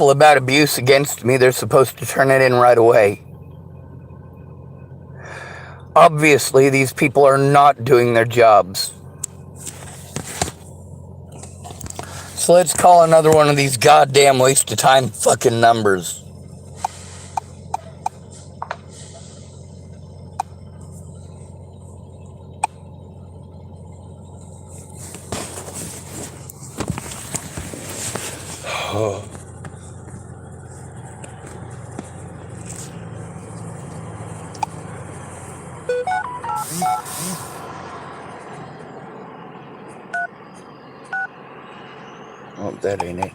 about abuse against me, they're supposed to turn it in right away. Obviously, these people are not doing their jobs. So let's call another one of these goddamn waste of time fucking numbers. Oh, that ain't it.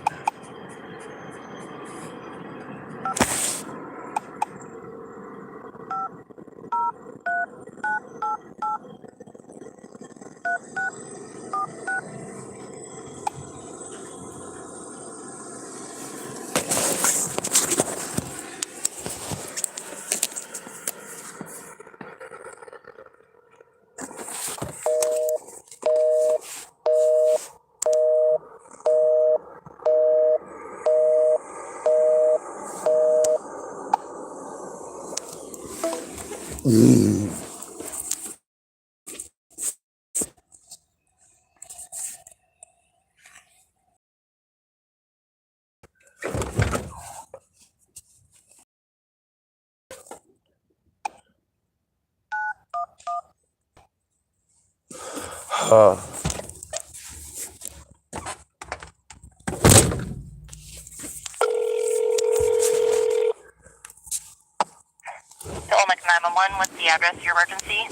Olmec 911, what's the address of your emergency?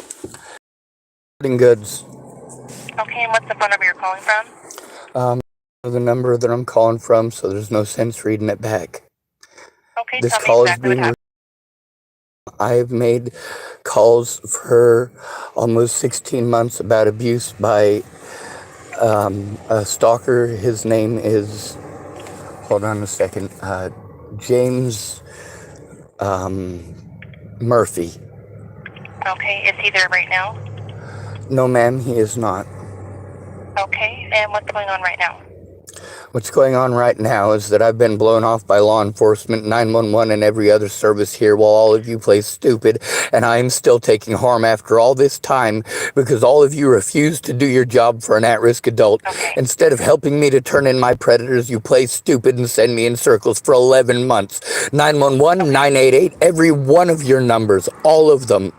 Goods. Okay, and what's the phone number you're calling from? The number that I'm calling from, so there's no sense reading it back. Okay, This tell me call is exactly what being. happened. I've made calls for almost 16 months about abuse by a stalker. His name is, hold on a second, James Murphy. Okay, is he there right now? No, ma'am, he is not. Okay, and what's going on right now? What's going on right now is that I've been blown off by law enforcement, 911, and every other service here while all of you play stupid, and I am still taking harm after all this time because all of you refuse to do your job for an at-risk adult. Okay. Instead of helping me to turn in my predators, you play stupid and send me in circles for 11 months. 911, 988, every one of your numbers, all of them.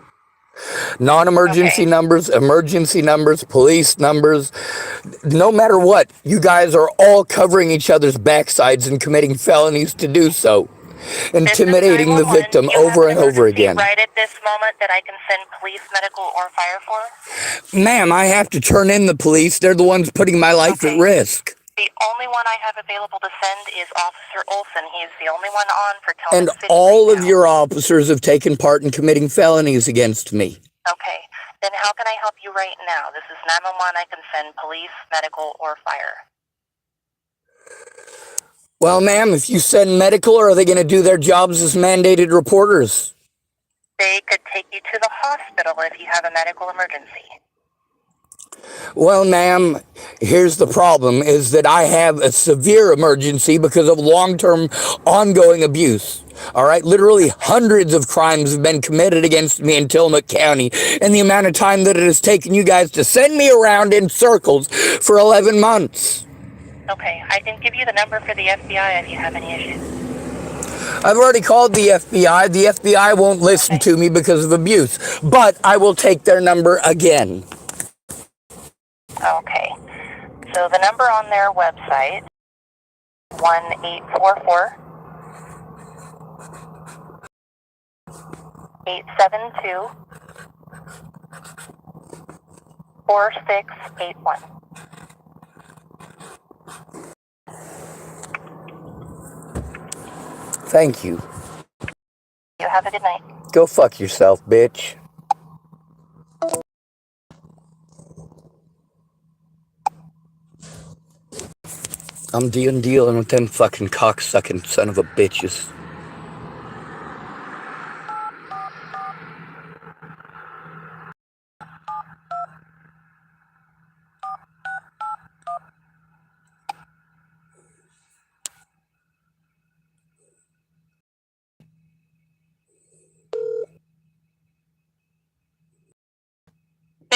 Non-emergency numbers, emergency numbers, police numbers, no matter what, you guys are all covering each other's backsides and committing felonies to do so. Intimidating the victim over and over again. Right at this moment that I can send police, medical, or fire for? Ma'am, I have to turn in the police. They're the ones putting my life at risk. The only one I have available to send is Officer Olson. He's the only one on for Tillman And City all right of now. your officers have taken part in committing felonies against me. Okay, then how can I help you right now? This is 911. I can send police, medical, or fire. Well, ma'am, if you send medical, are they going to do their jobs as mandated reporters? They could take you to the hospital if you have a medical emergency. Well, ma'am, here's the problem, is that I have a severe emergency because of long-term ongoing abuse. All right, literally hundreds of crimes have been committed against me in Tillamook County, and the amount of time that it has taken you guys to send me around in circles for 11 months. Okay, I can give you the number for the FBI if you have any issues. I've already called the FBI. The FBI won't listen to me because of abuse, but I will take their number again. Okay, so the number on their website, 1-844 872 4681. Thank you. You have a good night. Go fuck yourself, bitch. I'm dealing with them fucking cocksucking son of a bitches.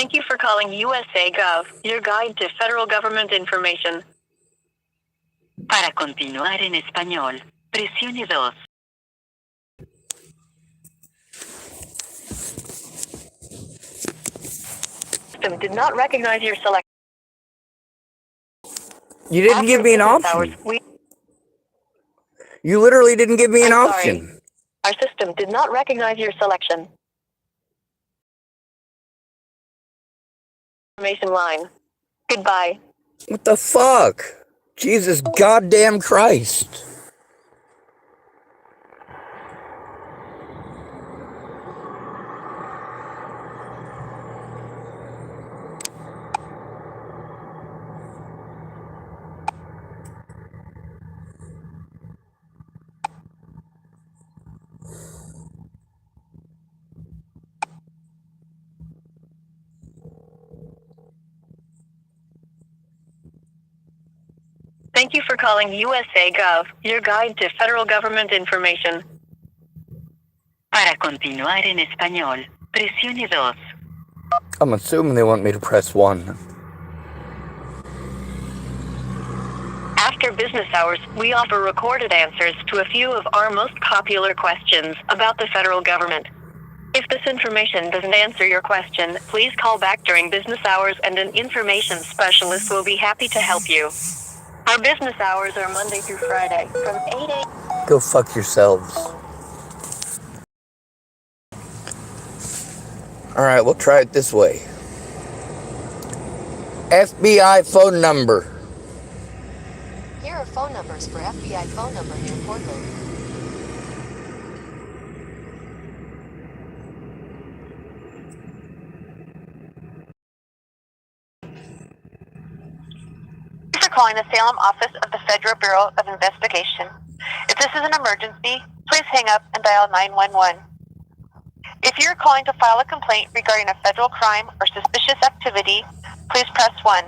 Thank you for calling USA Gov, your guide to federal government information. Para continuar en español, presione 2. System did not recognize your selection. You didn't give me an option. You literally didn't give me an option. Our system did not recognize your selection. Information line. Goodbye. What the fuck? Jesus goddamn Christ. Thank you for calling USA Gov, your guide to federal government information. Para continuar en español, presione 2. I'm assuming they want me to press 1. After business hours, we offer recorded answers to a few of our most popular questions about the federal government. If this information doesn't answer your question, please call back during business hours and an information specialist will be happy to help you. Our business hours are Monday through Friday from 8 a.m. Go fuck yourselves. Alright, we'll try it this way. FBI phone number. Here are phone numbers for FBI phone number near Portland. Thanks for calling the Salem office of the Federal Bureau of Investigation. If this is an emergency, please hang up and dial 911. If you're calling to file a complaint regarding a federal crime or suspicious activity, please press 1.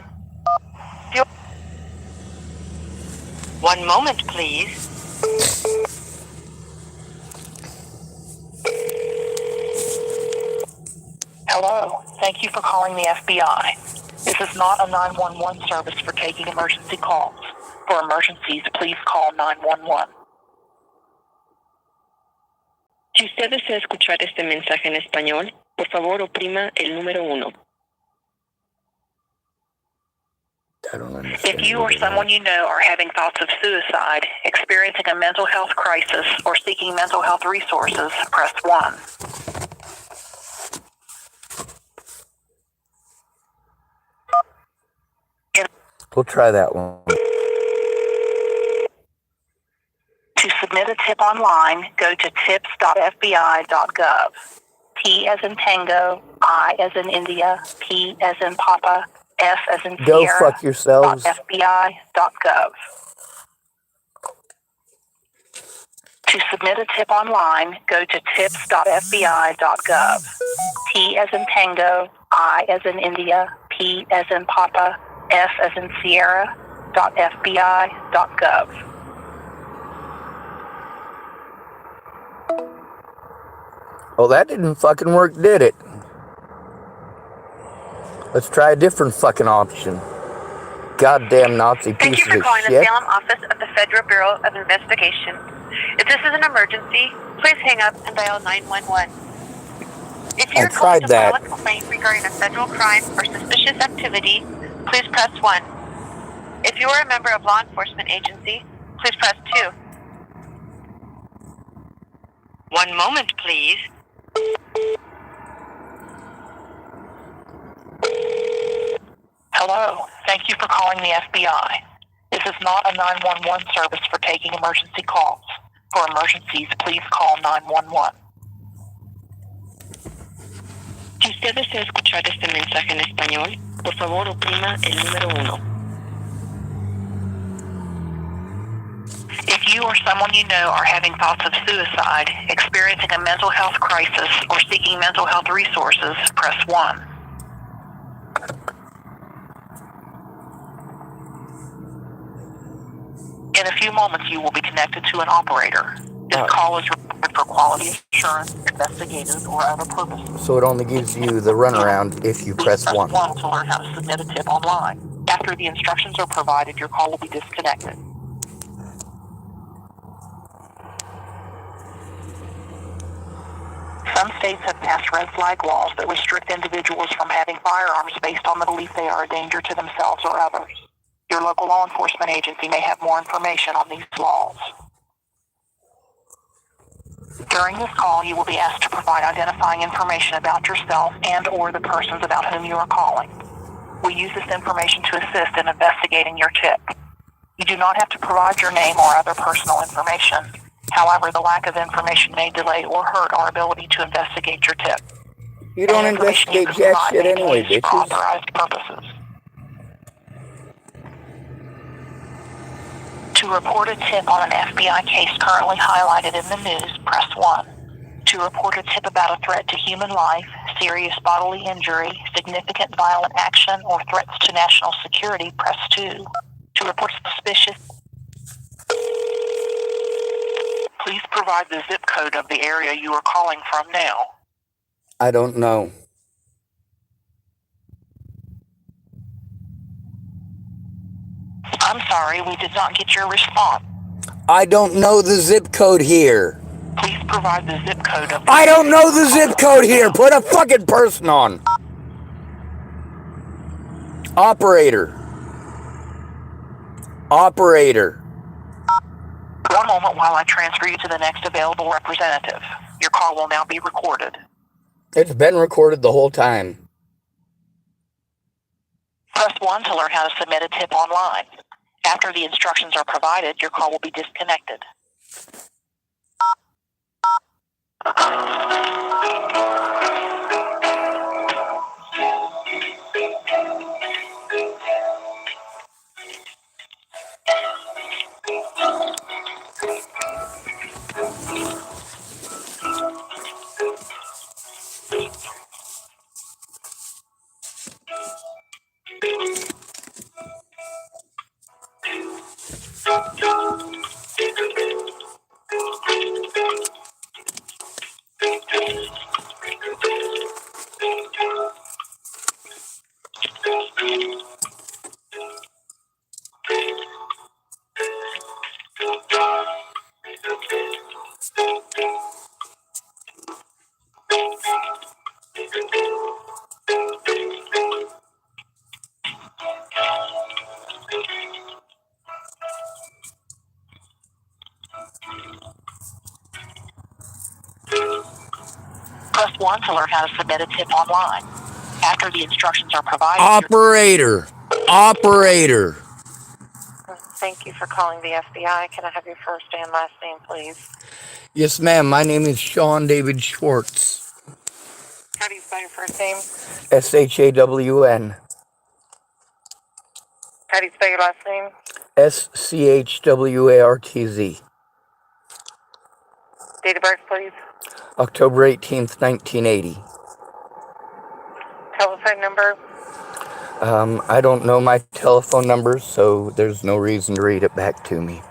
One moment, please. Hello. Thank you for calling the FBI. This is not a 911 service for taking emergency calls. For emergencies, please call 911. Si usted desea escuchar este mensaje en español, por favor oprima el número 1. I don't understand. If you or someone you know are having thoughts of suicide, experiencing a mental health crisis, or seeking mental health resources, press 1. We'll try that one. To submit a tip online, go to tips.fbi.gov. T as in Tango, I as in India, P as in Papa, S as in Go Sierra. fuck yourselves. .fbi.gov. To submit a tip online, go to tips.fbi.gov. T as in Tango, I as in India, P as in Papa, S as in Sierra. .fbi.gov. Oh, that didn't fucking work, did it? Let's try a different fucking option. Goddamn Nazi Thank pieces you for of calling the shit. Salem office of the Federal Bureau of Investigation. If this is an emergency, please hang up and dial 911. If you're calling to file a complaint regarding a federal crime or suspicious activity, please press 1. If you are a member of law enforcement agency, please press 2. One moment, please. Hello. Thank you for calling the FBI. This is not a 911 service for taking emergency calls. For emergencies, please call 911. Si usted desea escuchar este mensaje en español, por favor oprima el número 1. If you or someone you know are having thoughts of suicide, experiencing a mental health crisis, or seeking mental health resources, press 1. In a few moments, you will be connected to an operator. This call is recorded for quality assurance. insurance, investigative, or other purposes. So it only gives you the runaround if you Please press 1. 1 to learn how to submit a tip online. After the instructions are provided, your call will be disconnected. Some states have passed red flag laws that restrict individuals from having firearms based on the belief they are a danger to themselves or others. Your local law enforcement agency may have more information on these laws. During this call, you will be asked to provide identifying information about yourself and/or the persons about whom you are calling. We use this information to assist in investigating your tip. You do not have to provide your name or other personal information. However, the lack of information may delay or hurt our ability to investigate your tip. You don't Any information you investigate can jack provide shit may be anyway, used for bitches. authorized purposes. To report a tip on an FBI case currently highlighted in the news, press 1. To report a tip about a threat to human life, serious bodily injury, significant violent action, or threats to national security, press 2. To report suspicious... Please provide the zip code of the area you are calling from now. I don't know. I'm sorry, we did not get your response. I don't know the zip code here. Please provide the zip code of the I don't know the zip code here. Put a fucking person on. Operator. Operator. One moment while I transfer you to the next available representative. Your call will now be recorded. It's been recorded the whole time. Press 1 to learn how to submit a tip online. After the instructions are provided, your call will be disconnected. Press 1 to learn how to submit a tip online. After the instructions are provided... Operator. Operator. Thank you for calling the FBI. Can I have your first and last name, please? Yes, ma'am. My name is Sean David Schwartz. How do you spell your first name? SHAWN. How do you spell your last name? SCHWARTZ. Date of birth, please. October 18th, 1980. Telephone number. I don't know my telephone number, so there's no reason to read it back to me.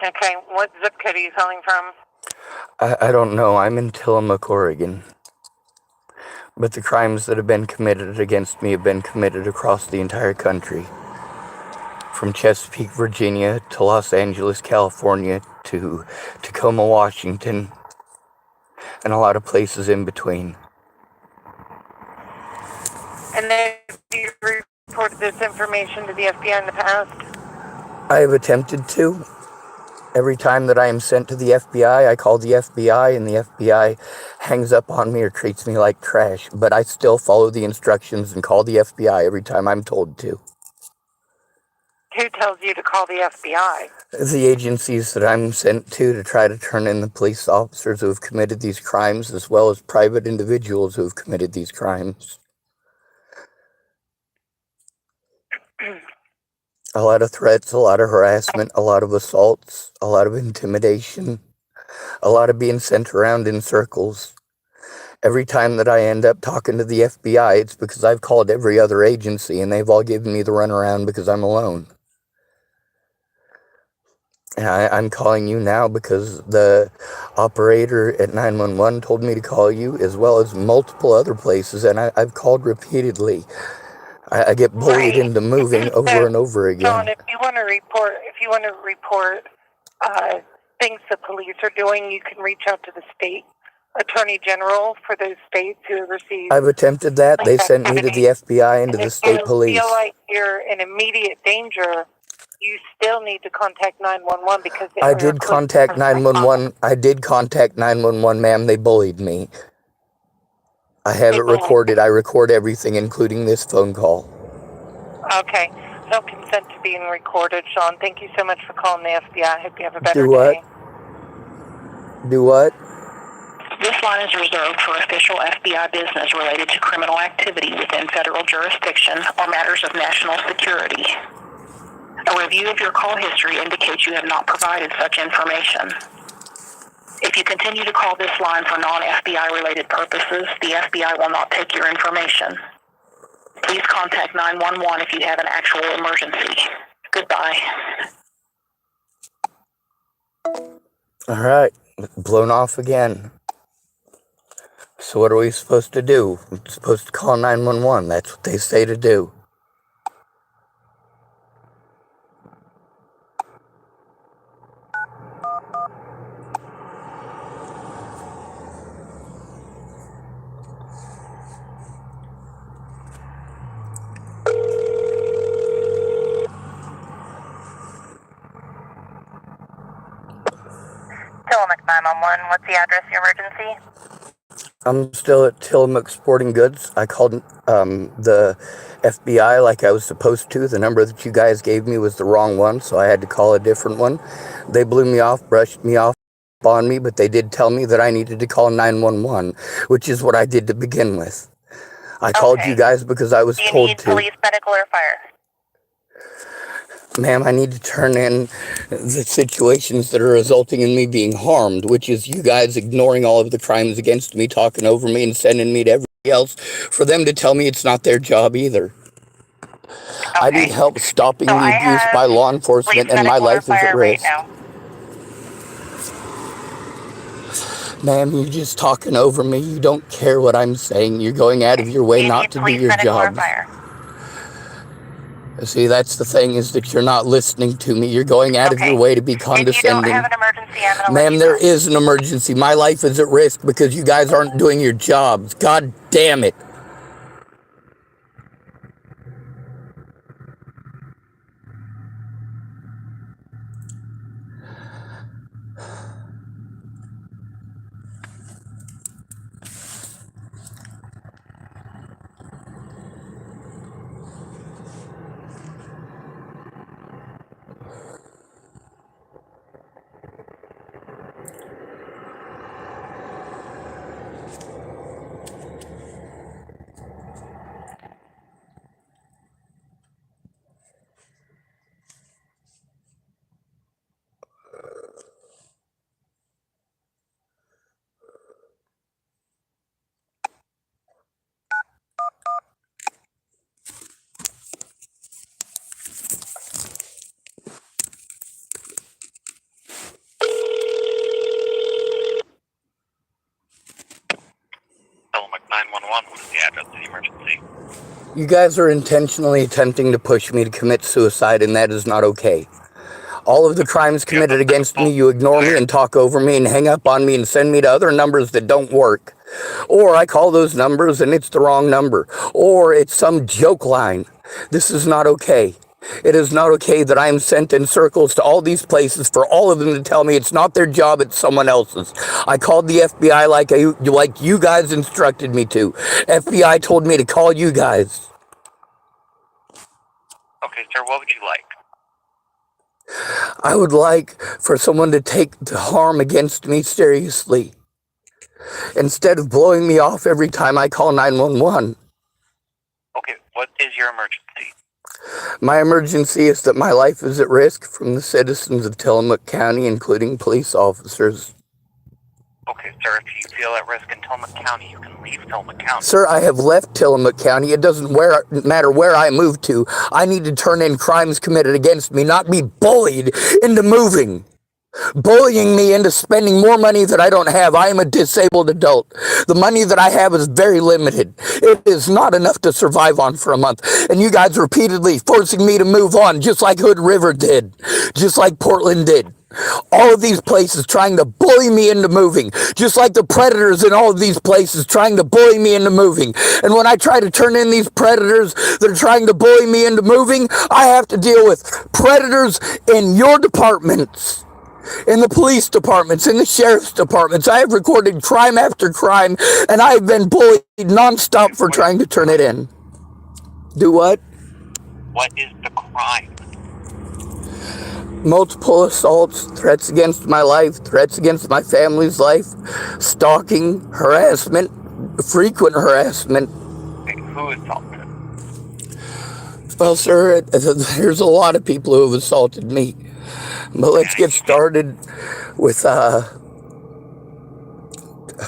Okay, what zip code are you calling from? I don't know. I'm in Tillamook, Oregon. But the crimes that have been committed against me have been committed across the entire country. From Chesapeake, Virginia, to Los Angeles, California, to Tacoma, Washington, and a lot of places in between. And then you reported this information to the FBI in the past? I have attempted to. Every time that I am sent to the FBI, I call the FBI, and the FBI hangs up on me or treats me like trash. But I still follow the instructions and call the FBI every time I'm told to. Who tells you to call the FBI? The agencies that I'm sent to try to turn in the police officers who have committed these crimes, as well as private individuals who have committed these crimes. A lot of threats, a lot of harassment, a lot of assaults, a lot of intimidation, a lot of being sent around in circles. Every time that I end up talking to the FBI, it's because I've called every other agency and they've all given me the runaround because I'm alone. I'm calling you now because the operator at 911 told me to call you, as well as multiple other places, and I've called repeatedly. I get bullied Right. into moving over So, and over John, again. if you want to report things the police are doing, you can reach out to the state attorney general for those states who receive I've attempted that. They police sent me to activity. the FBI and to And the if you state feel police. like you're in immediate danger, you still need to contact 911 because they I are did equipped contact for response. 911. I did contact 911, ma'am. They bullied me. I have it Mhm. recorded. I record everything, including this phone call. Okay. No consent to being recorded, Sean. Thank you so much for calling the FBI. I hope you have a better Do what? day. Do what? This line is reserved for official FBI business related to criminal activity within federal jurisdiction or matters of national security. A review of your call history indicates you have not provided such information. If you continue to call this line for non-FBI related purposes, the FBI will not take your information. Please contact 911 if you have an actual emergency. Goodbye. All right. Blown off again. So what are we supposed to do? We're supposed to call 911. That's what they say to do. Tillamook 911, what's the address of your emergency? I'm still at Tillamook Sporting Goods. I called the FBI like I was supposed to. The number that you guys gave me was the wrong one, so I had to call a different one. They blew me off, brushed me off on me, but they did tell me that I needed to call 911, which is what I did to begin with. I called you guys because I was Do you told need to. police, medical, or fire? Ma'am, I need to turn in the situations that are resulting in me being harmed, which is you guys ignoring all of the crimes against me, talking over me, and sending me to everybody else for them to tell me it's not their job either. I need Okay. help So stopping the I abuse have by law police, enforcement, and my medical, or life is at fire right risk. now. Ma'am, you're just talking over me. You don't care what I'm saying. You're going out of your way Do you not need to do police, your medical, or job. fire? See, that's the thing, is that you're not listening to me. You're going out of your Okay. way to be If you don't have condescending. an emergency, I'm going to let Ma'am, you there go. is an emergency. My life is at risk because you guys aren't doing your jobs. God damn it. Tillamook 911, what is the address of the emergency? You guys are intentionally attempting to push me to commit suicide, and that is not okay. All of the crimes You have committed a against me, physical you ignore me where? and talk over me and hang up on me and send me to other numbers that don't work. Or I call those numbers and it's the wrong number. Or it's some joke line. This is not okay. It is not okay that I am sent in circles to all these places for all of them to tell me it's not their job, it's someone else's. I called the FBI like you guys instructed me to. FBI told me to call you guys. Okay, sir, what would you like? I would like for someone to take the harm against me seriously, instead of blowing me off every time I call 911. Okay, what is your emergency? My emergency is that my life is at risk from the citizens of Tillamook County, including police officers. Okay, sir, if you feel at risk in Tillamook County, you can leave Tillamook County. Sir, I have left Tillamook County. It doesn't matter where I move to. I need to turn in crimes committed against me, not be bullied into moving. Bullying me into spending more money that I don't have. I am a disabled adult. The money that I have is very limited. It is not enough to survive on for a month. And you guys repeatedly forcing me to move on, just like Hood River did, just like Portland did. All of these places trying to bully me into moving, just like the predators in all of these places trying to bully me into moving. And when I try to turn in these predators that are trying to bully me into moving, I have to deal with predators in your departments, in the police departments, in the sheriff's departments. I have recorded crime after crime, and I have been bullied nonstop for trying to turn it in. Do what? What is the crime? Multiple assaults, threats against my life, threats against my family's life, stalking, harassment, frequent harassment. Okay, who assaulted? Well, sir, there's a lot of people who have assaulted me. But let's get started with, oh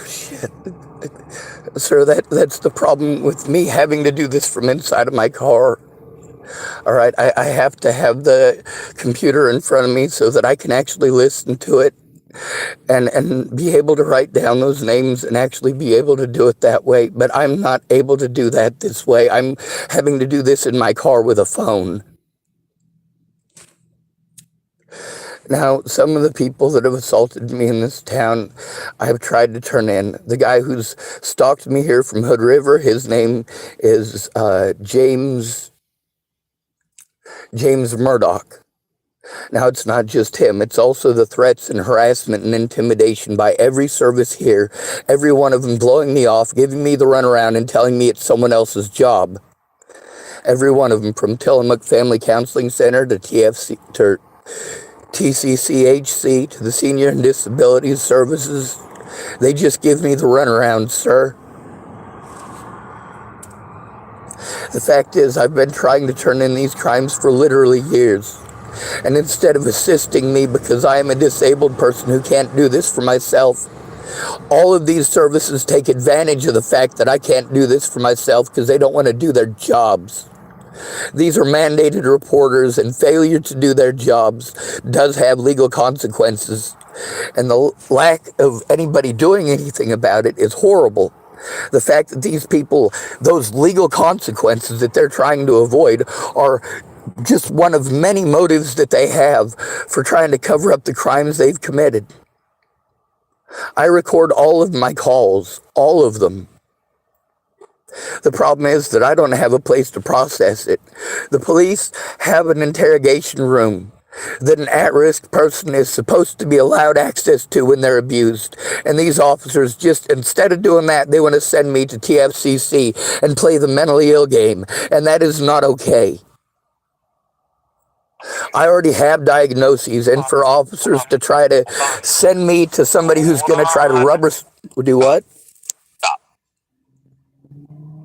shit. Sir, that's the problem with me having to do this from inside of my car. All right, I have to have the computer in front of me so that I can actually listen to it and be able to write down those names and actually be able to do it that way. But I'm not able to do that this way. I'm having to do this in my car with a phone. Now, some of the people that have assaulted me in this town, I have tried to turn in. The guy who's stalked me here from Hood River, his name is James Murdoch. Now, it's not just him. It's also the threats and harassment and intimidation by every service here, every one of them blowing me off, giving me the runaround and telling me it's someone else's job. Every one of them, from Tillamook Family Counseling Center to TCCHC to the Senior and Disability Services. They just give me the runaround, sir. The fact is, I've been trying to turn in these crimes for literally years. And instead of assisting me because I am a disabled person who can't do this for myself, all of these services take advantage of the fact that I can't do this for myself because they don't want to do their jobs. These are mandated reporters, and failure to do their jobs does have legal consequences. And the lack of anybody doing anything about it is horrible. The fact that these people, those legal consequences that they're trying to avoid, are just one of many motives that they have for trying to cover up the crimes they've committed. I record all of my calls, all of them. The problem is that I don't have a place to process it. The police have an interrogation room that an at-risk person is supposed to be allowed access to when they're abused. And these officers just, instead of doing that, they want to send me to TFCC and play the mentally ill game. And that is not okay. I already have diagnoses, and for officers to try to send me to somebody who's going to try to do what?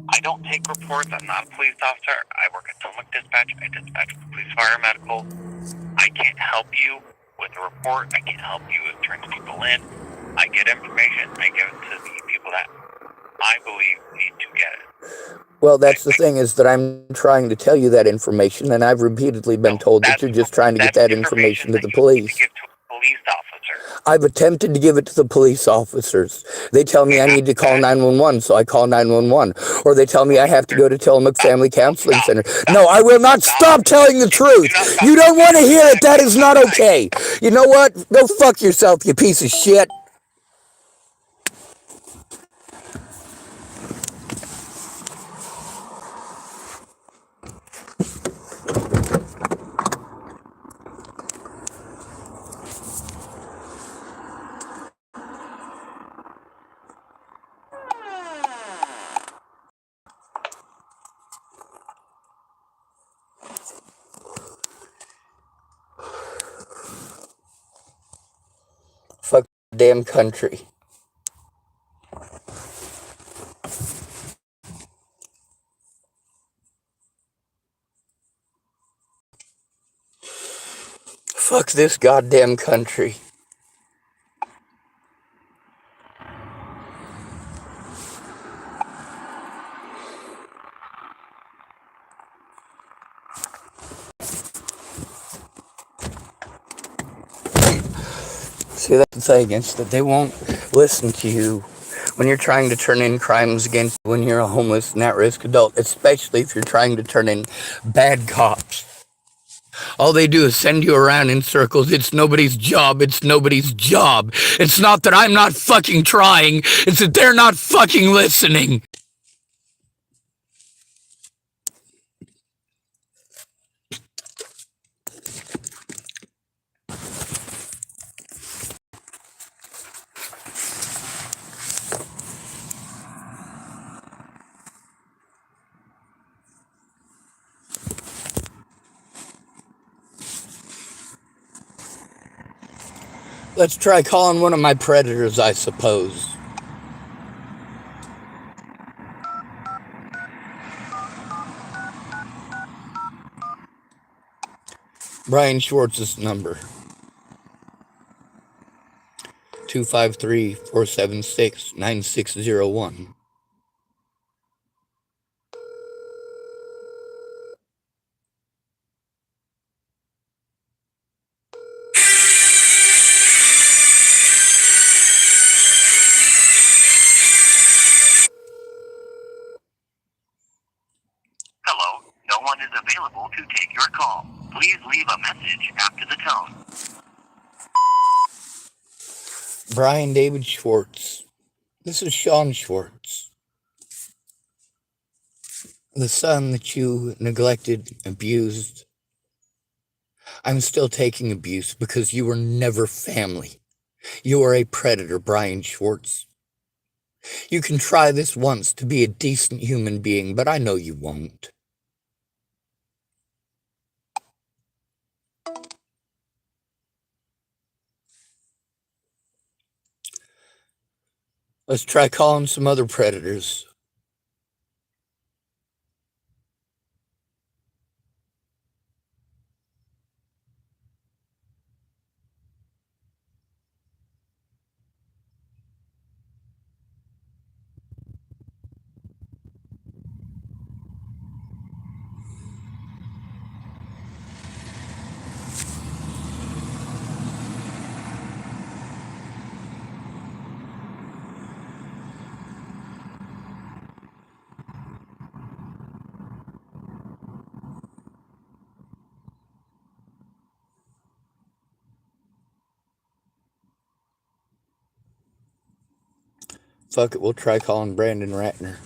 I don't take reports. I'm not a police officer. I work at Tillamook Dispatch. I dispatch the police, fire, medical. I can't help you with a report. I can't help you with turning people in. I get information. I give it to the people that I believe need to get it. Well, that's the thing, is that I'm trying to tell you that information, and I've repeatedly been told that you're just trying to get that information to the police. Give to a police officer. I've attempted to give it to the police officers. They tell me I need to call 911, so I call 911. Or they tell me I have to go to Tillamook Family Counseling Center. No, I will not stop telling the truth. You don't want to hear it. That is not okay. You know what? Go fuck yourself, you piece of shit. Fuck the damn country. Fuck this goddamn country. See, that's the thing, is that they won't listen to you when you're trying to turn in crimes against when you're a homeless and at-risk adult, especially if you're trying to turn in bad cops. All they do is send you around in circles. It's nobody's job. It's nobody's job. It's not that I'm not fucking trying. It's that they're not fucking listening. Let's try calling one of my predators, I suppose. Brian Schwartz's number. 253-476-9601. Hello, no one is available to take your call. Please leave a message after the tone. Brian David Schwartz. This is Sean Schwartz. The son that you neglected, abused. I'm still taking abuse because you were never family. You are a predator, Brian Schwartz. You can try this once to be a decent human being, but I know you won't. Let's try calling some other predators. Fuck it, we'll try calling Brandon Ratner.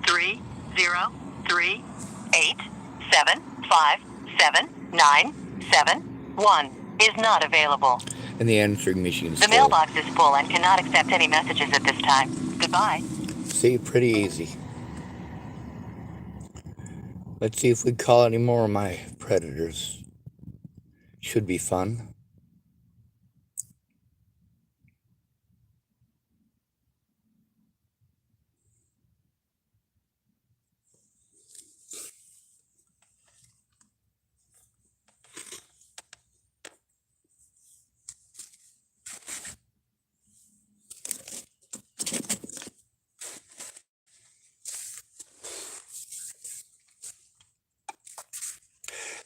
303-875-7971 is not available. And the answering machine's The full. mailbox is full and cannot accept any messages at this time. Goodbye. See, pretty easy. Let's see if we call any more of my predators. Should be fun.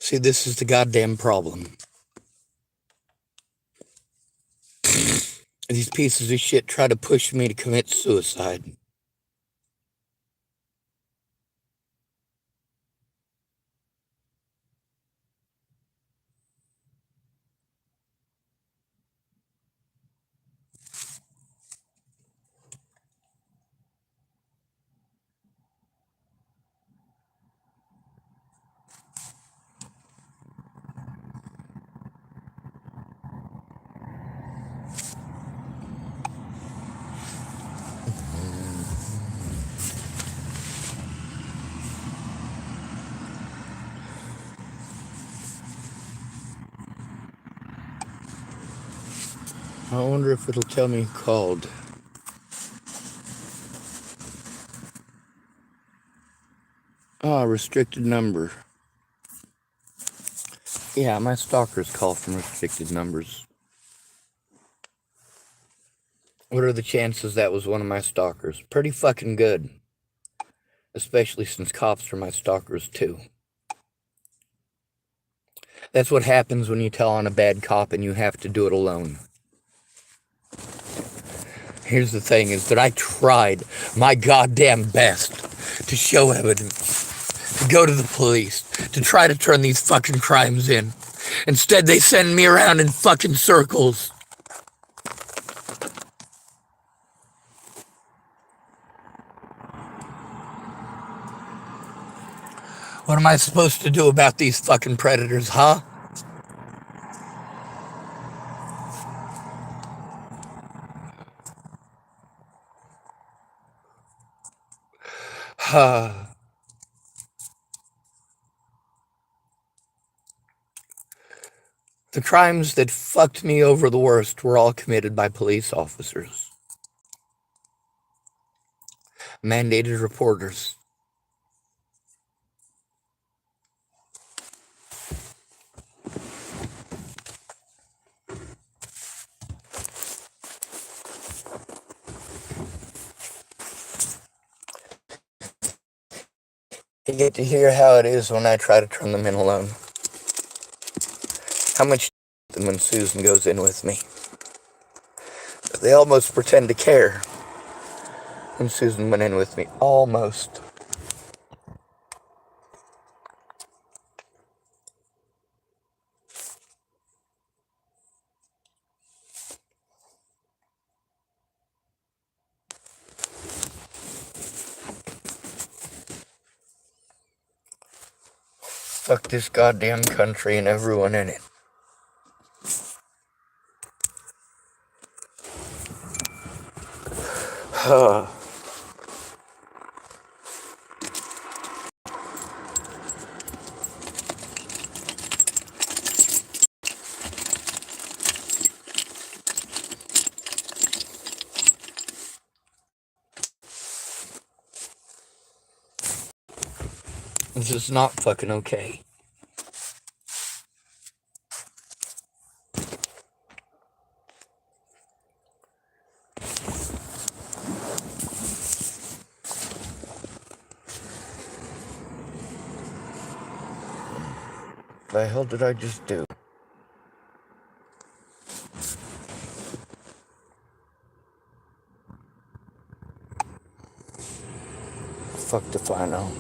See, this is the goddamn problem. These pieces of shit try to push me to commit suicide. I wonder if it'll tell me who called. Ah, restricted number. Yeah, my stalkers call from restricted numbers. What are the chances that was one of my stalkers? Pretty fucking good. Especially since cops are my stalkers too. That's what happens when you tell on a bad cop and you have to do it alone. Here's the thing, is that I tried my goddamn best to show evidence, to go to the police, to try to turn these fucking crimes in. Instead, they send me around in fucking circles. What am I supposed to do about these fucking predators, huh? The crimes that fucked me over the worst were all committed by police officers. Mandated reporters. You get to hear how it is when I try to turn them in alone. How much when Susan goes in with me. They almost pretend to care when Susan went in with me. Almost. Fuck this goddamn country and everyone in it. This is not fucking okay. What the hell did I just do? Fuck if I know.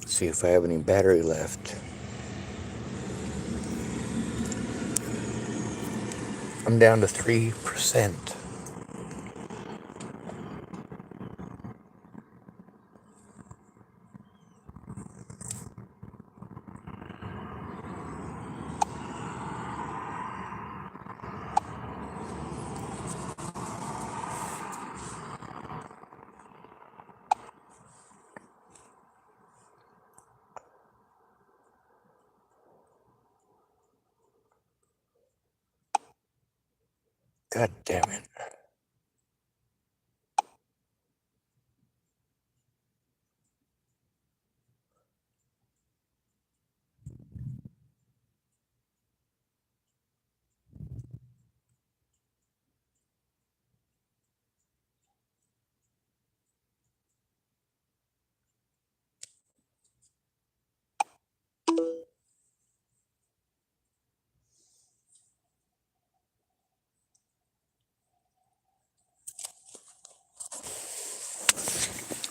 See if I have any battery left. I'm down to 3%. God damn it.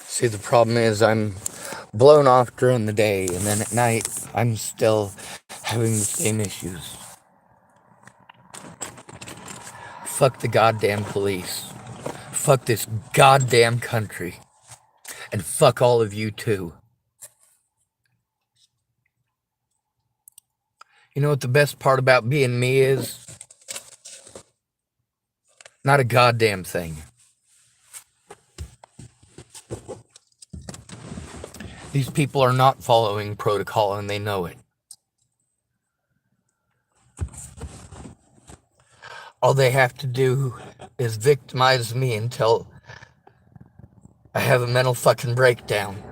See, the problem is I'm blown off during the day, and then at night, I'm still having the same issues. Fuck the goddamn police. Fuck this goddamn country. And fuck all of you too. You know what the best part about being me is? Not a goddamn thing. These people are not following protocol and they know it. All they have to do is victimize me until I have a mental fucking breakdown.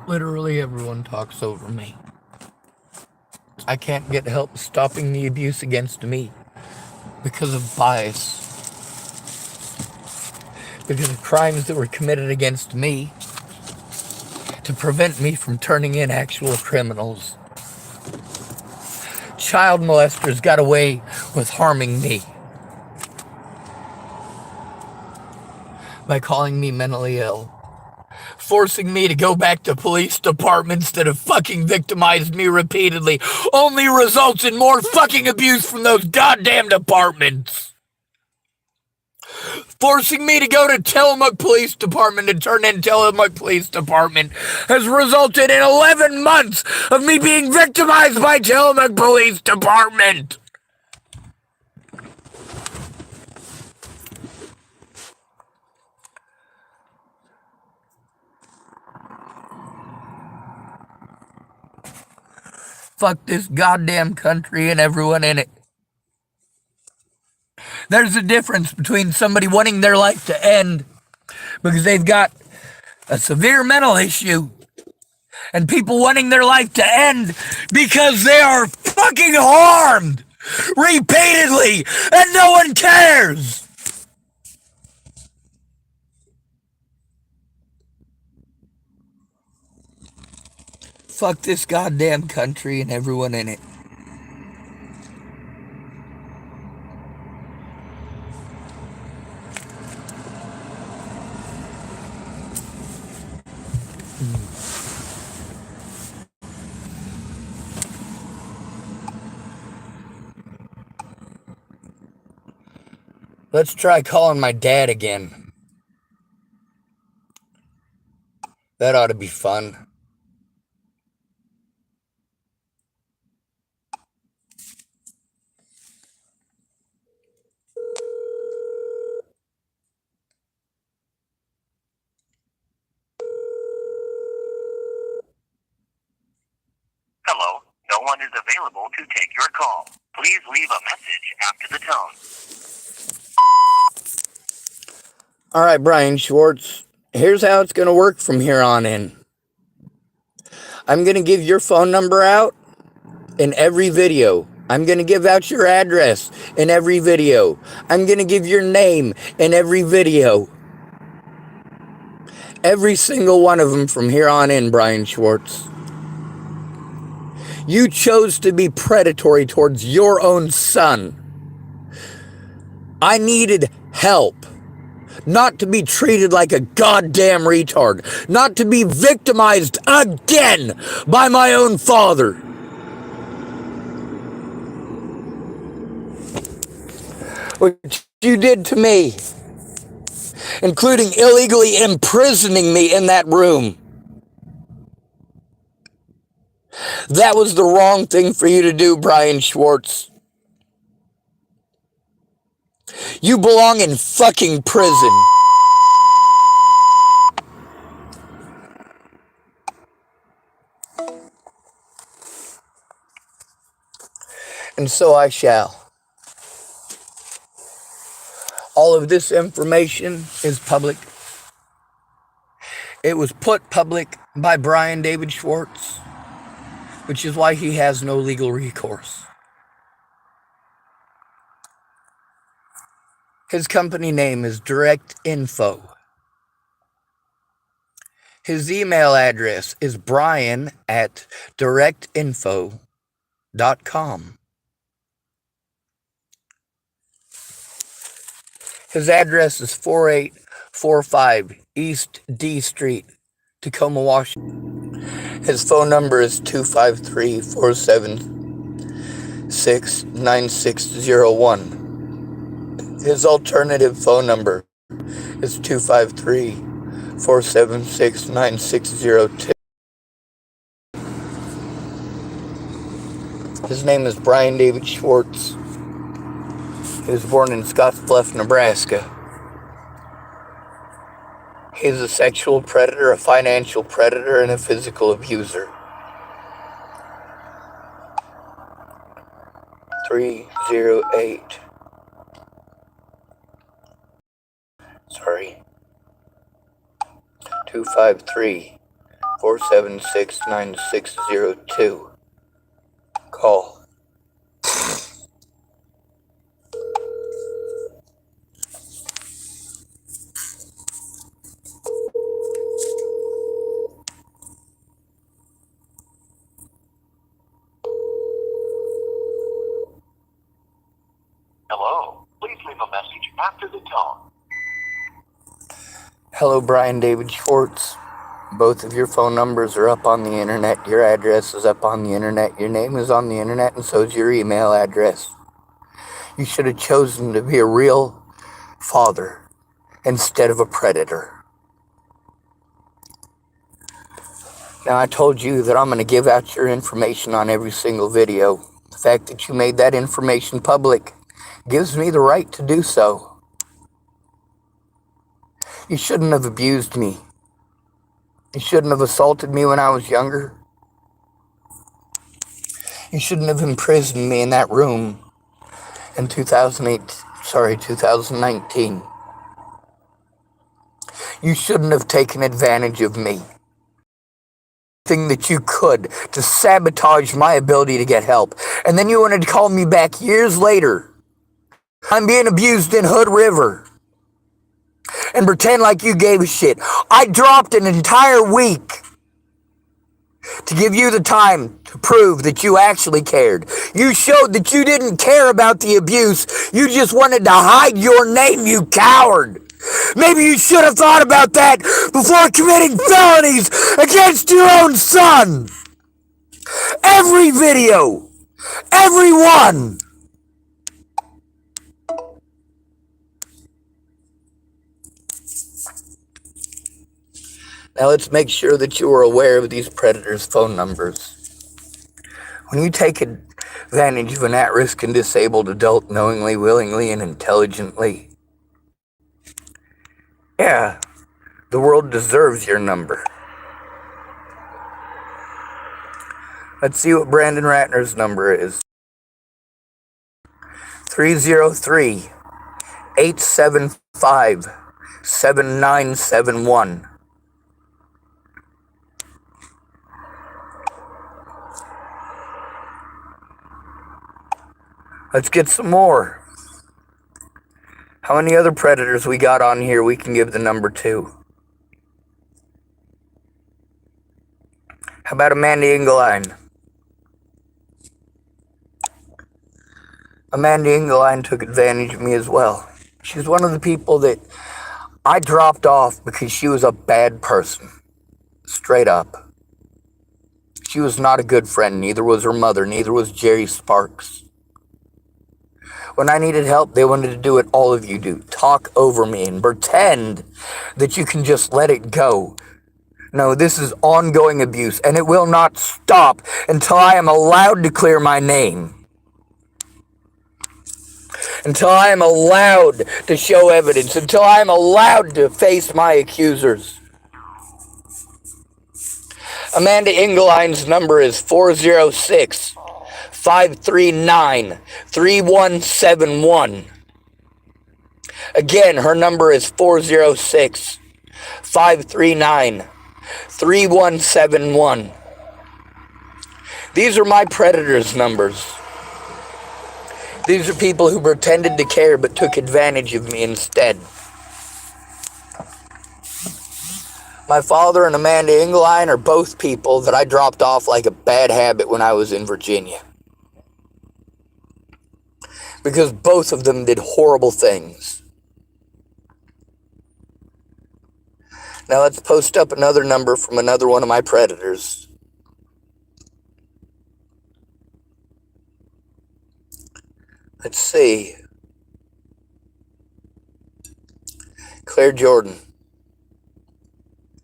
Literally everyone talks over me. I can't get help stopping the abuse against me because of bias. Because of crimes that were committed against me to prevent me from turning in actual criminals. Child molesters got away with harming me by calling me mentally ill. Forcing me to go back to police departments that have fucking victimized me repeatedly only results in more fucking abuse from those goddamn departments. Forcing me to go to Tillamook Police Department and turn in Tillamook Police Department has resulted in 11 months of me being victimized by Tillamook Police Department. Fuck this goddamn country and everyone in it. There's a difference between somebody wanting their life to end because they've got a severe mental issue and people wanting their life to end because they are fucking harmed repeatedly and no one cares. Fuck this goddamn country and everyone in it. Let's try calling my dad again. That ought to be fun. Hello, no one is available to take your call. Please leave a message after the tone. All right, Brian Schwartz, here's how it's going to work from here on in. I'm going to give your phone number out in every video. I'm going to give out your address in every video. I'm going to give your name in every video. Every single one of them from here on in, Brian Schwartz. You chose to be predatory towards your own son. I needed help. Not to be treated like a goddamn retard. Not to be victimized again by my own father. Which you did to me. Including illegally imprisoning me in that room. That was the wrong thing for you to do, Brian Schwartz. You belong in fucking prison. And so I shall. All of this information is public. It was put public by Brian David Schwartz, which is why he has no legal recourse. His company name is Direct Info. His email address is brian@directinfo.com. His address is 4845 East D Street, Tacoma, Washington. His phone number is 253-476-9601. His alternative phone number is 253-476-9602. His name is Brian David Schwartz. He was born in Scottsbluff, Nebraska. He is a sexual predator, a financial predator, and a physical abuser. 308. Sorry. 253-476-9602. Call. Hello. Please leave a message after the tone. Hello, Brian David Schwartz. Both of your phone numbers are up on the internet. Your address is up on the internet. Your name is on the internet, and so is your email address. You should have chosen to be a real father instead of a predator. Now, I told you that I'm going to give out your information on every single video. The fact that you made that information public gives me the right to do so. You shouldn't have abused me. You shouldn't have assaulted me when I was younger. You shouldn't have imprisoned me in that room in 2019. You shouldn't have taken advantage of me. Thing that you could to sabotage my ability to get help. And then you wanted to call me back years later. I'm being abused in Hood River. And pretend like you gave a shit. I dropped an entire week to give you the time to prove that you actually cared. You showed that you didn't care about the abuse. You just wanted to hide your name, you coward. Maybe you should have thought about that before committing felonies against your own son. Every video, every one. Now let's make sure that you are aware of these predators' phone numbers. When you take advantage of an at-risk and disabled adult knowingly, willingly, and intelligently, yeah, the world deserves your number. Let's see what Brandon Ratner's number is. 303-875-7971. Let's get some more. How many other predators we got on here we can give the number to? How about Amanda Engeline? Amanda Engeline took advantage of me as well. She's one of the people that I dropped off because she was a bad person. Straight up. She was not a good friend. Neither was her mother. Neither was Jerry Sparks. When I needed help, they wanted to do what all of you do. Talk over me and pretend that you can just let it go. No, this is ongoing abuse, and it will not stop until I am allowed to clear my name. Until I am allowed to show evidence. Until I am allowed to face my accusers. Amanda Engeline's number is 406-539-3171. Again, her number is 406-539-3171. These are my predators' numbers. These are people who pretended to care but took advantage of me instead. My father and Amanda Engeline are both people that I dropped off like a bad habit when I was in Virginia. Because both of them did horrible things. Now let's post up another number from another one of my predators. Let's see. Claire Jordan.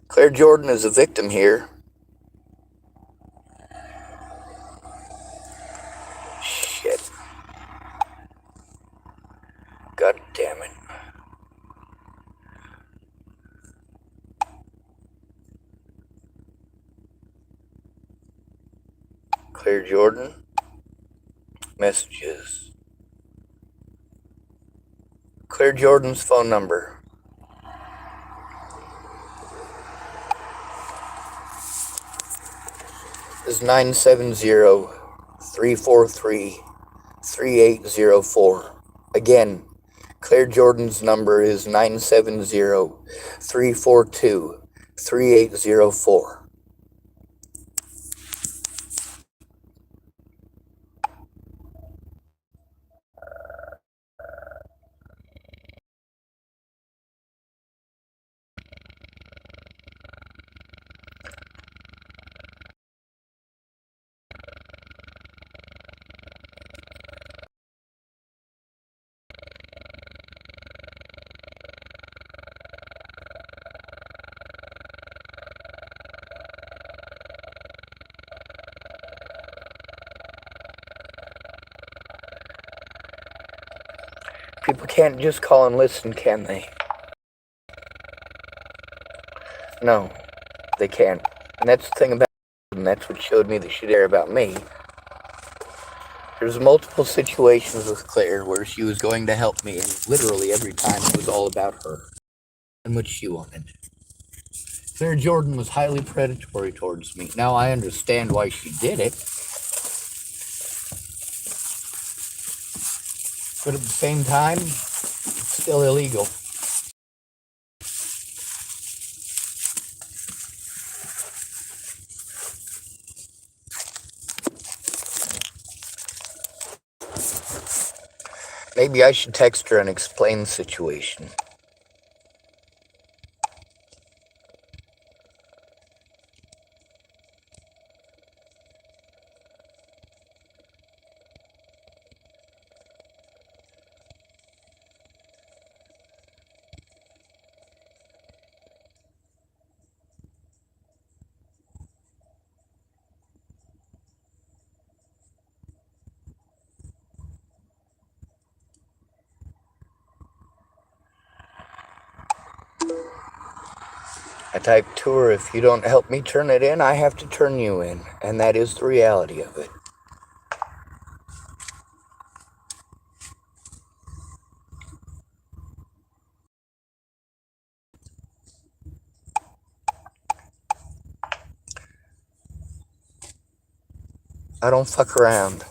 Claire Jordan is a victim here. Shit. God damn it. Claire Jordan. Messages. Clear Jordan's phone number is 970-343-3804. Again, Claire Jordan's number is 970-342-3804. People can't just call and listen, can they? No, they can't. And that's the thing about it, and that's what showed me that she cared about me. There's multiple situations with Claire where she was going to help me, and literally every time it was all about her and what she wanted. Claire Jordan was highly predatory towards me. Now I understand why she did it, but at the same time, it's still illegal. Maybe I should text her and explain the situation. I typed to her, if you don't help me turn it in, I have to turn you in. And that is the reality of it. I don't fuck around.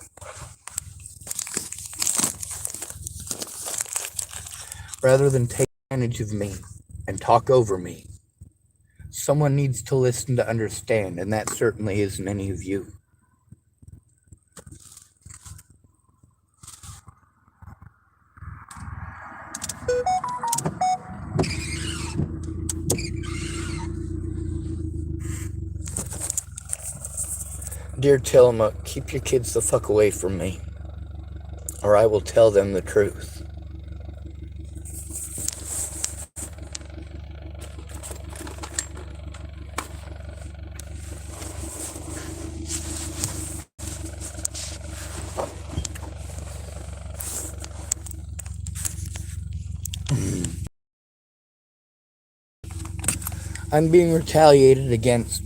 Rather than take advantage of me and talk over me, someone needs to listen to understand, and that certainly isn't any of you. Dear Tillamook, keep your kids the fuck away from me, or I will tell them the truth. I'm being retaliated against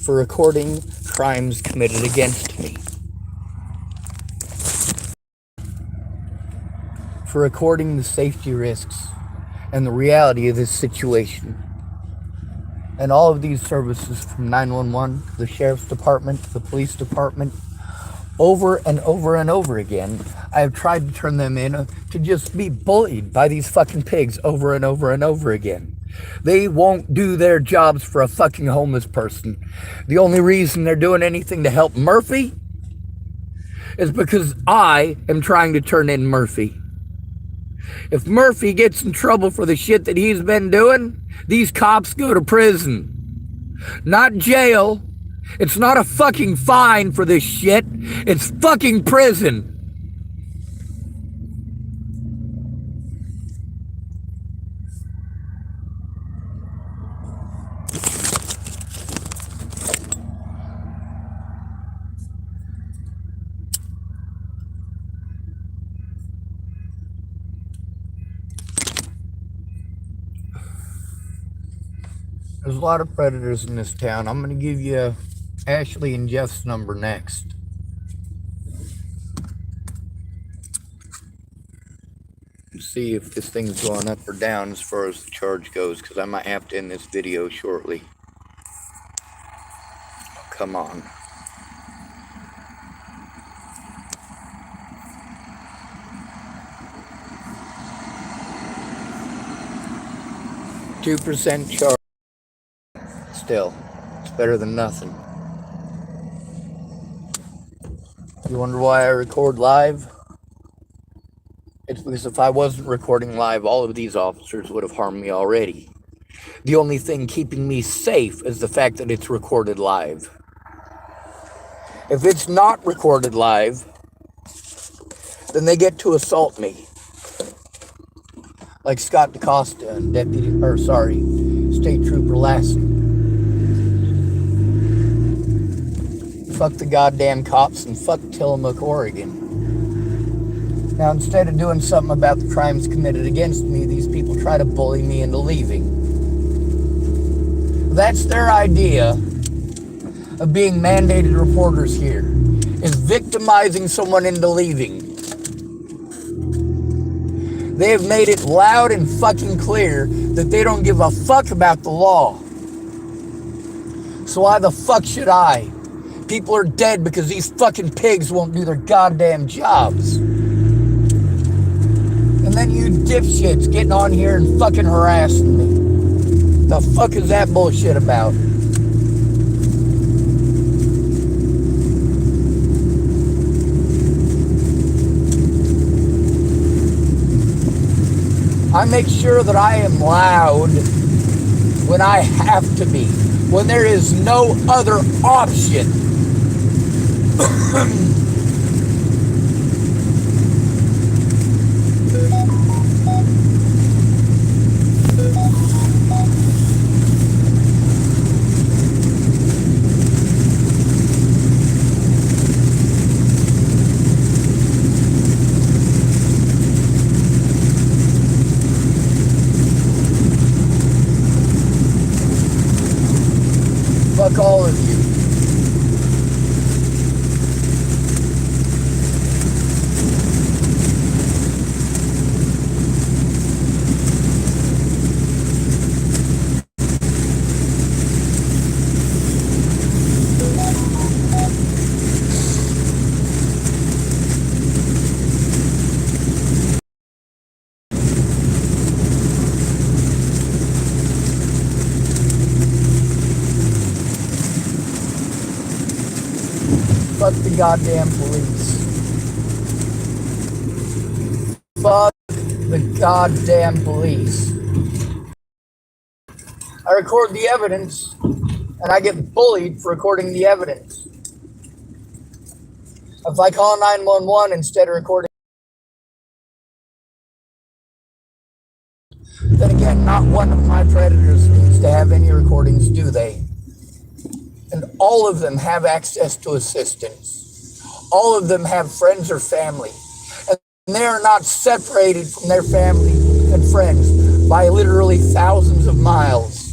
for recording crimes committed against me. For recording the safety risks and the reality of this situation. And all of these services from 911, the Sheriff's Department, the Police Department, over and over and over again, I have tried to turn them in to just be bullied by these fucking pigs over and over and over again. They won't do their jobs for a fucking homeless person. The only reason they're doing anything to help Murphy is because I am trying to turn in Murphy. If Murphy gets in trouble for the shit that he's been doing, these cops go to prison. Not jail. It's not a fucking fine for this shit. It's fucking prison. There's a lot of predators in this town. I'm going to give you Ashley and Jeff's number next. See if this thing's going up or down as far as the charge goes, because I might have to end this video shortly. Come on. %2 charge. Still, it's better than nothing. You wonder why I record live? It's because if I wasn't recording live, all of these officers would have harmed me already. The only thing keeping me safe is the fact that it's recorded live. If it's not recorded live, then they get to assault me. Like Scott DaCosta and State Trooper Lassen. Fuck the goddamn cops and fuck Tillamook, Oregon. Now, instead of doing something about the crimes committed against me, these people try to bully me into leaving. That's their idea of being mandated reporters here, is victimizing someone into leaving. They have made it loud and fucking clear that they don't give a fuck about the law. So why the fuck should I? People are dead because these fucking pigs won't do their goddamn jobs. And then you dipshits getting on here and fucking harassing me. The fuck is that bullshit about? I make sure that I am loud when I have to be, when there is no other option. Fuck all of you. Fuck the goddamn police. Fuck the goddamn police. I record the evidence, and I get bullied for recording the evidence. If I call 911 instead of recording, then again, not one of my predators needs to have any recordings, do they? And all of them have access to assistance. All of them have friends or family. And they are not separated from their family and friends by literally thousands of miles.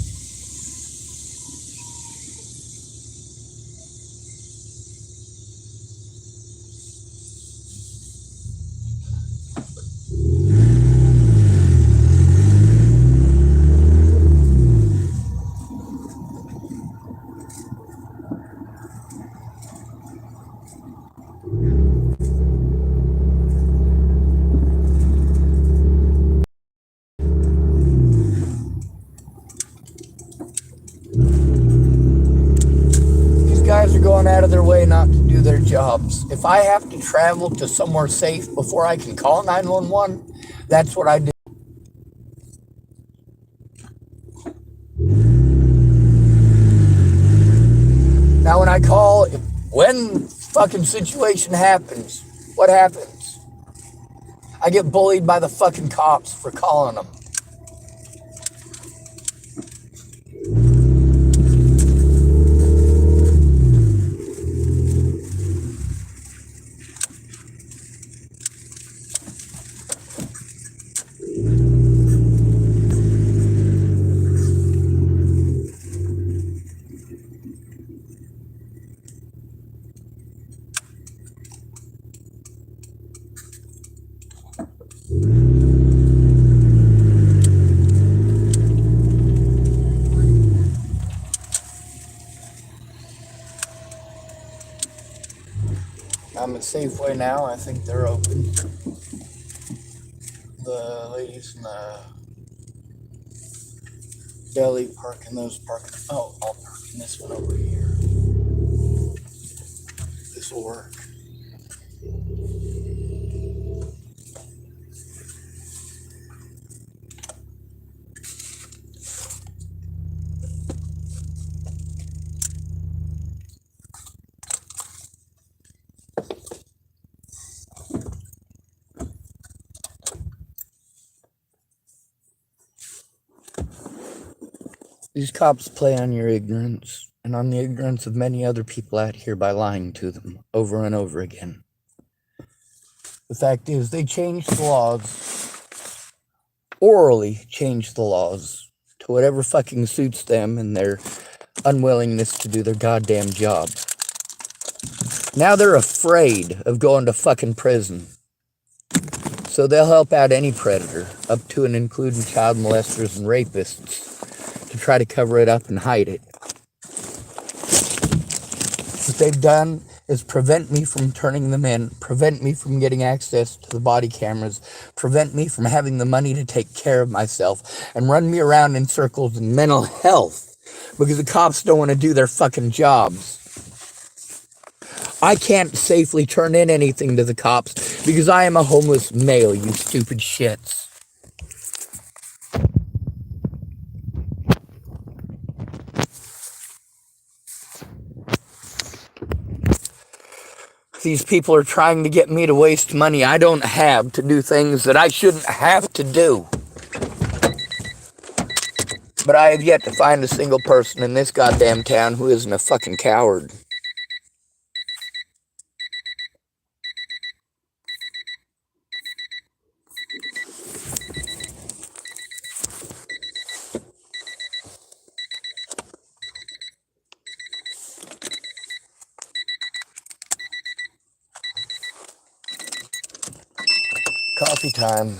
Guys are going out of their way not to do their jobs. If I have to travel to somewhere safe before I can call 911, that's what I do. Now when I call, when fucking situation happens, what happens? I get bullied by the fucking cops for calling them. I'm at Safeway now. I think they're open. The ladies in the deli park in those parking. Oh, I'll park in this one over here. This will work. These cops play on your ignorance and on the ignorance of many other people out here by lying to them over and over again. The fact is, they changed the laws, orally changed the laws to whatever fucking suits them and their unwillingness to do their goddamn job. Now they're afraid of going to fucking prison. So they'll help out any predator, up to and including child molesters and rapists, to try to cover it up and hide it. What they've done is prevent me from turning them in, prevent me from getting access to the body cameras, prevent me from having the money to take care of myself, and run me around in circles in mental health because the cops don't want to do their fucking jobs. I can't safely turn in anything to the cops because I am a homeless male, you stupid shits. These people are trying to get me to waste money I don't have to do things that I shouldn't have to do. But I have yet to find a single person in this goddamn town who isn't a fucking coward. Coffee time.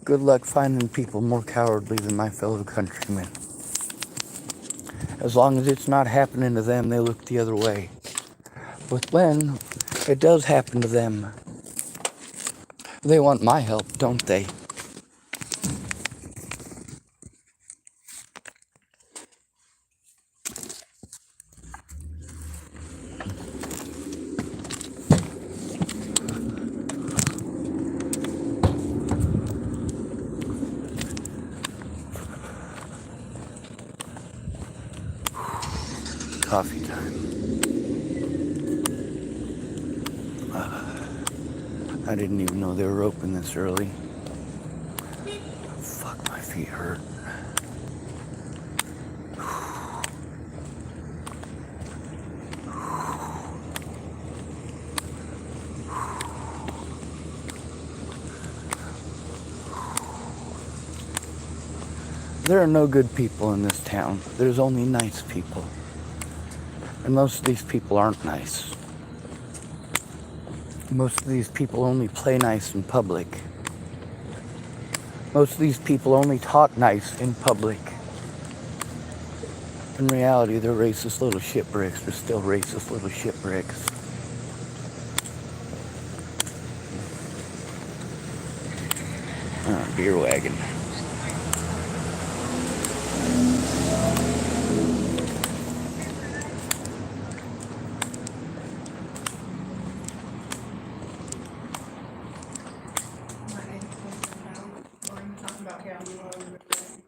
Good luck finding people more cowardly than my fellow countrymen. As long as it's not happening to them, they look the other way. But when it does happen to them, they want my help, don't they? Coffee time. I didn't even know they were open this early. Fuck, my feet hurt. There are no good people in this town. There's only nice people. And most of these people aren't nice. Most of these people only play nice in public. Most of these people only talk nice in public. In reality, they're racist little shitbricks. They're still racist little shitbricks. Beer wagon.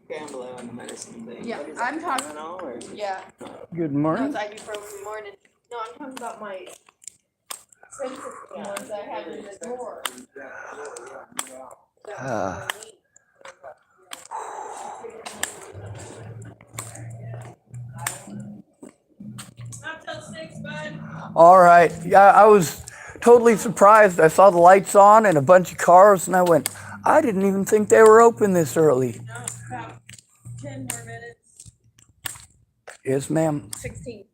Gambling on the medicine thing. Yeah, What is I'm that, talking. Tylenol or? Yeah. Good No, morning. it's ibuprofen morning. No, I'm talking about my sensitive ones I have in the drawer. All right. Yeah, I was totally surprised. I saw the lights on and a bunch of cars, and I went, I didn't even think they were open this early. No, it's about 10 more minutes. Yes, ma'am. 16.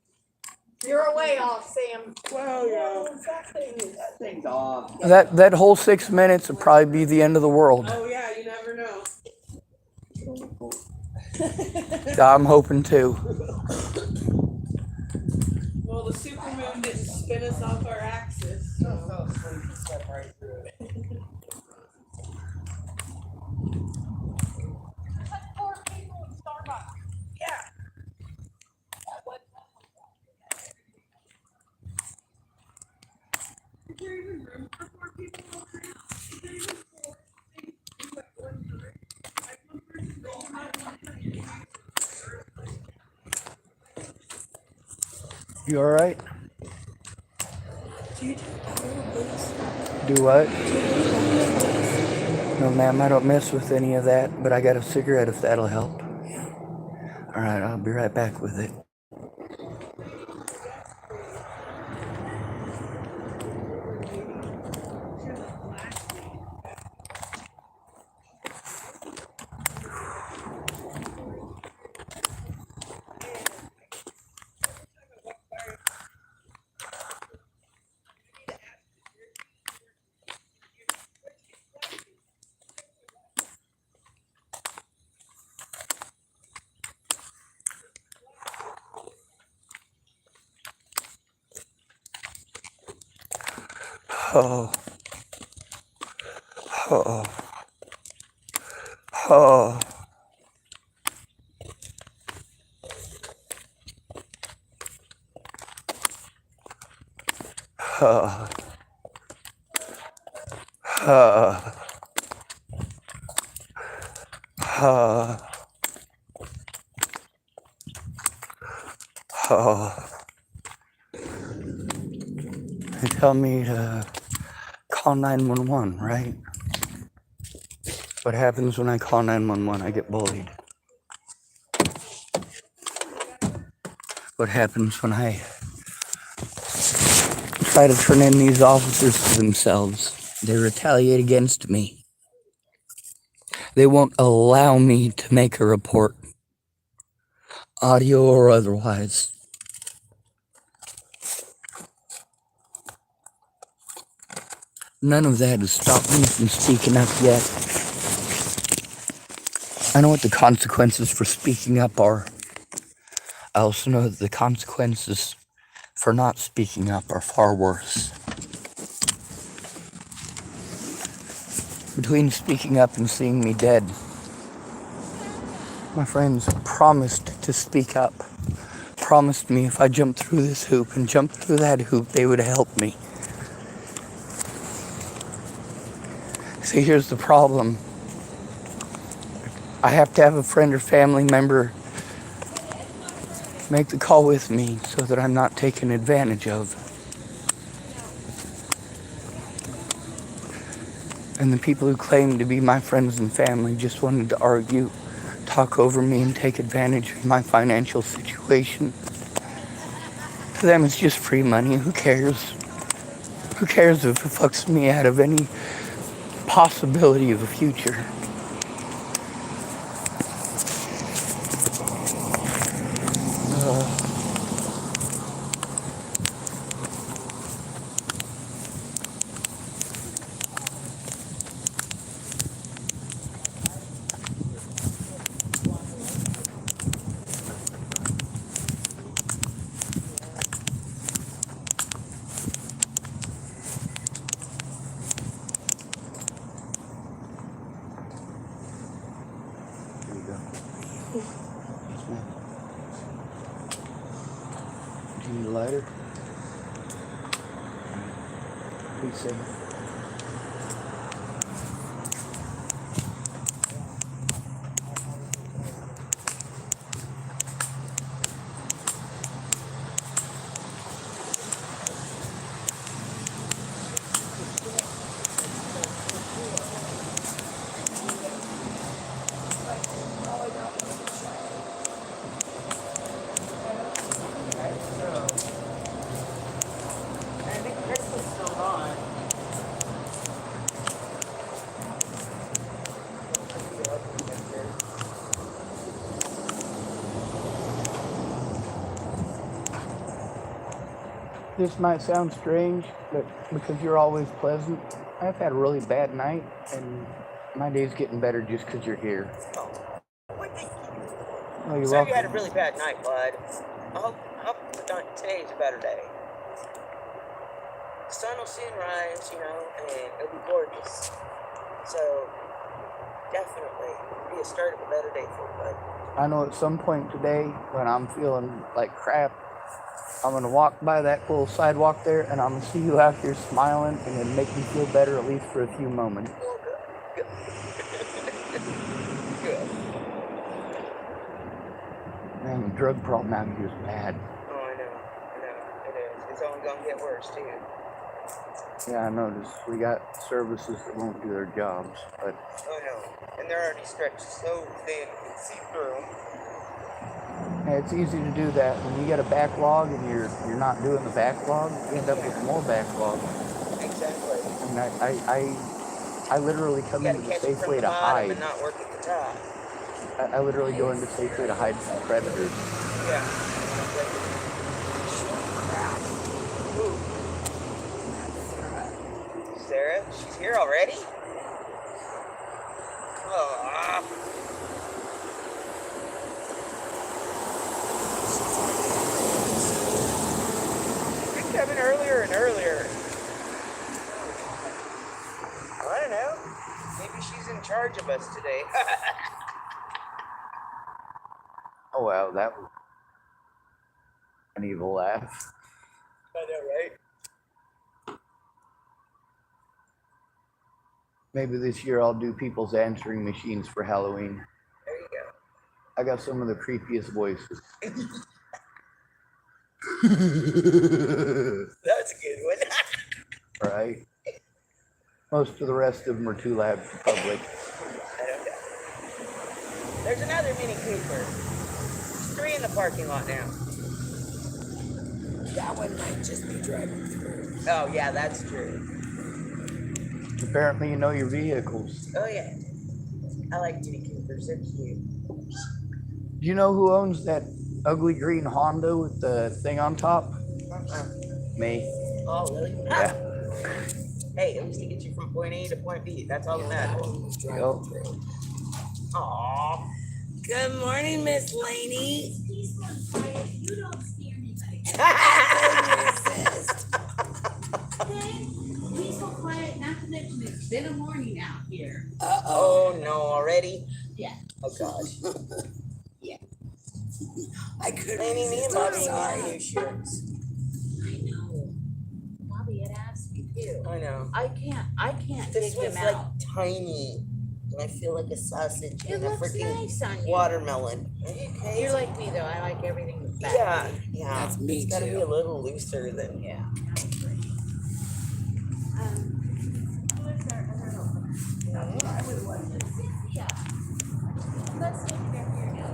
You're way off, Sam. Well, yeah. That thing's off. That whole 6 minutes would probably be the end of the world. Oh, yeah, you never know. I'm hoping to. Well, the supermoon didn't spin us off our axis. So. You all right? Do what? No, ma'am, I don't mess with any of that, but I got a cigarette if that'll help. All right, I'll be right back with it. Oh. Oh. Oh. They tell me to call 911, right? What happens when I call 911? I get bullied. What happens when I try to turn in these officers to themselves? They retaliate against me. They won't allow me to make a report, audio or otherwise. None of that has stopped me from speaking up yet. I know what the consequences for speaking up are. I also know that the consequences for not speaking up are far worse. Between speaking up and seeing me dead, my friends promised to speak up. Promised me if I jumped through this hoop and jumped through that hoop, they would help me. See, here's the problem. I have to have a friend or family member make the call with me so that I'm not taken advantage of. And the people who claim to be my friends and family just wanted to argue, talk over me, and take advantage of my financial situation. To them, it's just free money. Who cares? Who cares if it fucks me out of any possibility of a future? There you go. Yes, ma'am. Do you need a lighter? Please, sir. This might sound strange, but because you're always pleasant, I've had a really bad night, and my day's getting better just because you're here. Oh, well, thank you. Oh, you're Sorry welcome. you had a really bad night, bud. I hope today's a better day. The sun will soon rise, you know, and it'll be gorgeous. So, definitely be a start of a better day for you, bud. I know at some point today, when I'm feeling like crap, I'm going to walk by that little sidewalk there, and I'm going to see you out here smiling, and it'll make me feel better at least for a few moments. Oh, good. Good. Man, the drug problem out here is bad. Oh, I know. It is. It's only gonna get worse, too. Yeah, I noticed. We got services that won't do their jobs, but Oh, no. And they're already stretched so thin you can see through them. hey, it's easy to do that. When you get a backlog and you're not doing the backlog, you end up with more backlog. Exactly. And I literally come You into gotta the catch it from Safeway the to bottom hide. and not work at the top. I literally go into Safeway to hide from predators. Yeah. Ooh. Sarah, she's here already? Oh. You're coming earlier and earlier. I don't know. Maybe she's in charge of us today. Oh wow, that was an evil laugh. I know, right? Maybe this year I'll do people's answering machines for Halloween. There you go. I got some of the creepiest voices. That's a good one. Right? Most of the rest of them are too loud for public. I don't know. There's another Mini Cooper. There's 3 in the parking lot now. That one might just be driving through. Oh, yeah, that's true. Apparently you know your vehicles. Oh, yeah. I like Mini Coopers. They're cute. Do you know who owns that ugly green Honda with the thing on top? Me. Oh, really? Yeah. Hey, at least he gets you from point A to point B. That's all that That matters. one was driving Yup. through. Aww. Good morning, Miss Laney. Peaceful, quiet, not to mention it's been a morning out here. Oh, no, already? Yeah. Oh, gosh. I couldn't Laney, me and resist. Bobby I'm need our sorry. new shirts. I know. Bobby had asked me too. I know. I can't This take one's him like out. tiny. And I feel like a sausage It in a looks freaking nice on you. watermelon. Are you crazy? You're like me though. I like everything with fat. Yeah. That's me It's gotta too. be a little looser than. Yeah. Who is our other opener? Yeah. Let's look back here now.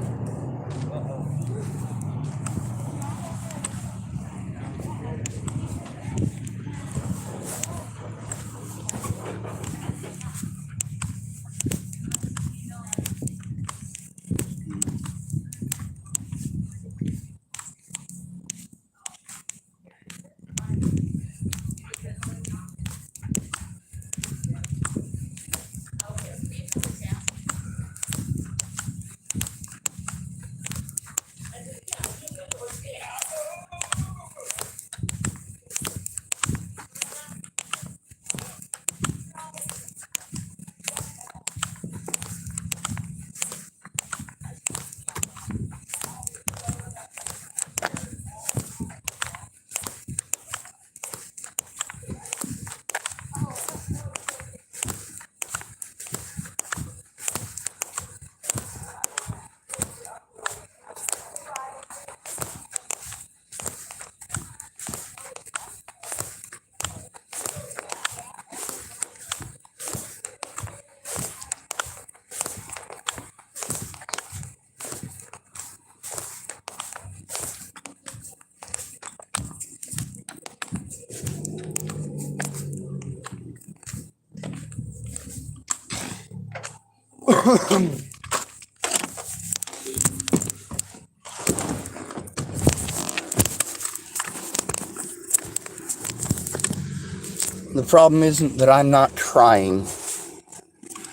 The problem isn't that I'm not trying.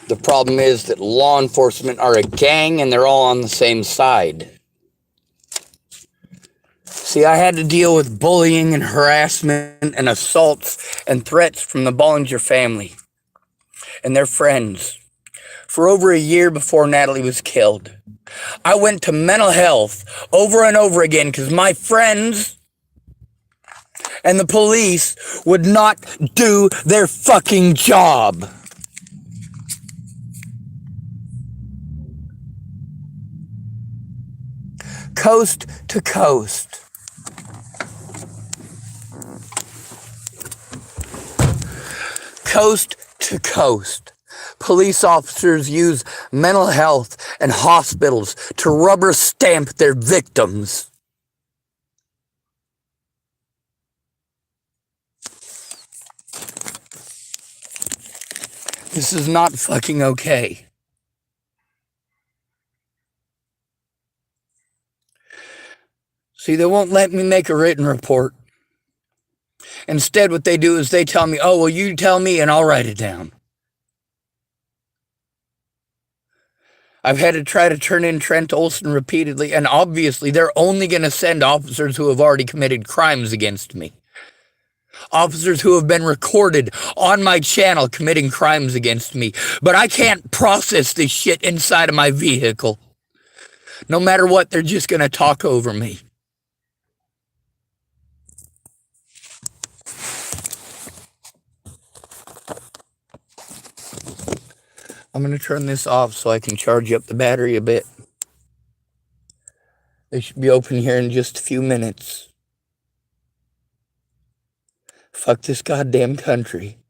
The problem is that law enforcement are a gang and they're all on the same side. See, I had to deal with bullying and harassment and assaults and threats from the Bollinger family and their friends for over a year before Natalie was killed. I went to mental health over and over again because my friends and the police would not do their fucking job. Coast to coast. Coast to coast. Police officers use mental health and hospitals to rubber stamp their victims. This is not fucking okay. See, they won't let me make a written report. Instead, what they do is they tell me, oh, well, you tell me and I'll write it down. I've had to try to turn in Trent Olson repeatedly, and obviously they're only going to send officers who have already committed crimes against me. Officers who have been recorded on my channel committing crimes against me. But I can't process this shit inside of my vehicle. No matter what, they're just going to talk over me. I'm going to turn this off so I can charge up the battery a bit. They should be open here in just a few minutes. Fuck this goddamn country.